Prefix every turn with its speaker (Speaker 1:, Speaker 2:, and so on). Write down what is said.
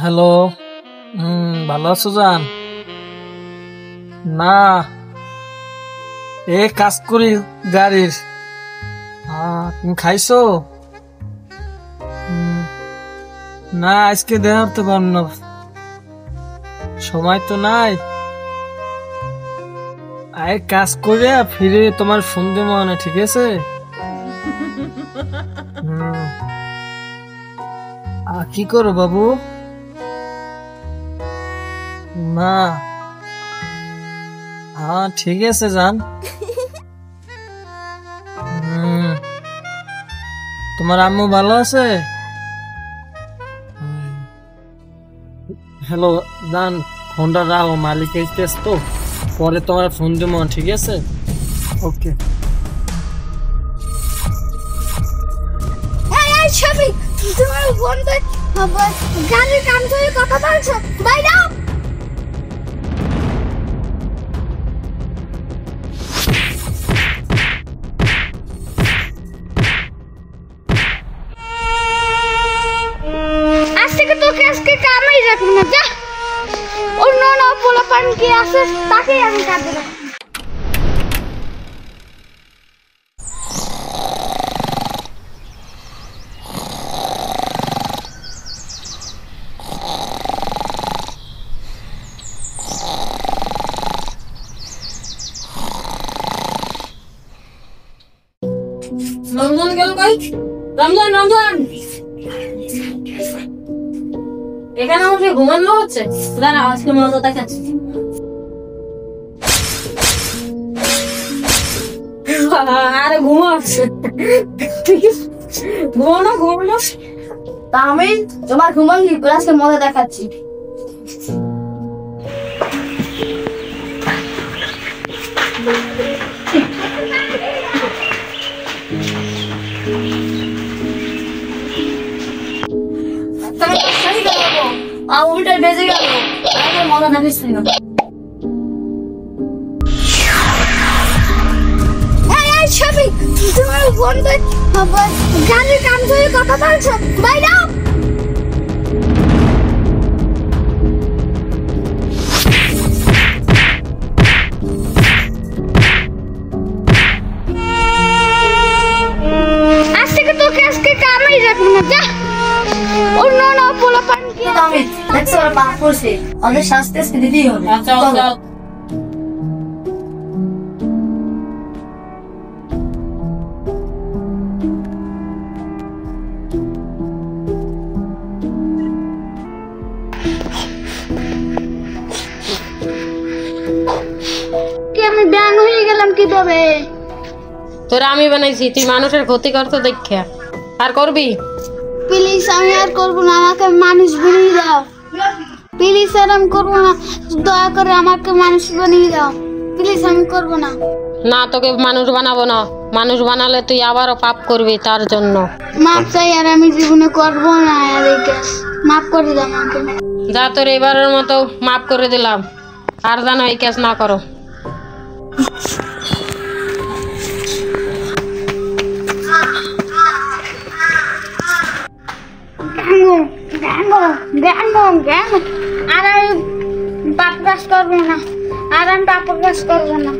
Speaker 1: Hello. ভালো আছো জান? না, কাজ করি গাড়ির। তুমি খাইছো? না, আজকে দেখা করতে পারব না, সময় তো নাই। কাজ করে ফিরে তোমার ফোন দেবো না, ঠিক আছে? কি করো বাবু? না, ঠিক আছে যান। তোমার আম্মু ভালো আছে? হ্যালো জান, ফোনটা রাখো, মালিক এসেছে তো, পরে তোমার ফোন দেবো, ঠিক আছে? ওকে।
Speaker 2: তোমার ফোন গাড়ির কাম ধরে কথা বলছো, বাইরে আজকে কামাই রাখবো না, যা অন্য পোলাপান কি আছে তাকে আমি কাঁদে রাখবো।
Speaker 3: রমজান গেল ভাই, রমজান রমজান এখানে আমাকে ঘুমানো হচ্ছে। দাঁড়া, আজকে মজা দেখাচ্ছি। আরে ঘুমাচ্ছে, ঘুমানো ঘুমানো। তা আমি তোমার ঘুমালি, আজকে মজা দেখাচ্ছি। উল্টা বেজে গেল, মজা দেখিস না।
Speaker 2: তোমার ফোন গাড়ির কাম ধরে কথা বলছো, বাইরে আজকে কামাই রাখবো না, যা অন্য পোলাপান কি
Speaker 3: আমি দেখছি ওরা পাপ করছে, ওদের শাস্তি আজকে দিতেই হবে।
Speaker 2: আমি ব্যাং হয়ে গেলাম কিভাবে?
Speaker 4: তোরা আমি বানাইছি, তুই মানুষের ক্ষতি করতে দেখা আর করবি?
Speaker 2: প্লিজ আমি আর করবো না, আমাকে মানুষ বানিয়ে দাও প্লিজ। আর আমি করবো না, দয়া করে আমাকে মানুষ বানিয়ে দাও প্লিজ। আমি করবো না।
Speaker 4: না, তোকে মানুষ বানাবো না, মানুষ বানালে তুই আবারও পাপ করবি, তার জন্য
Speaker 2: মাপ চাই। আর আমি জীবনে করবো না, আর এই কাজ মাফ করে দাও আমাকে।
Speaker 4: যা, তোর এবারের মতো মাফ করে দিলাম, আর জানো এই কাজ না করো।
Speaker 2: আর আমি পাপ কাজ করবো না, আর আমি পাপ কাজ করবো না।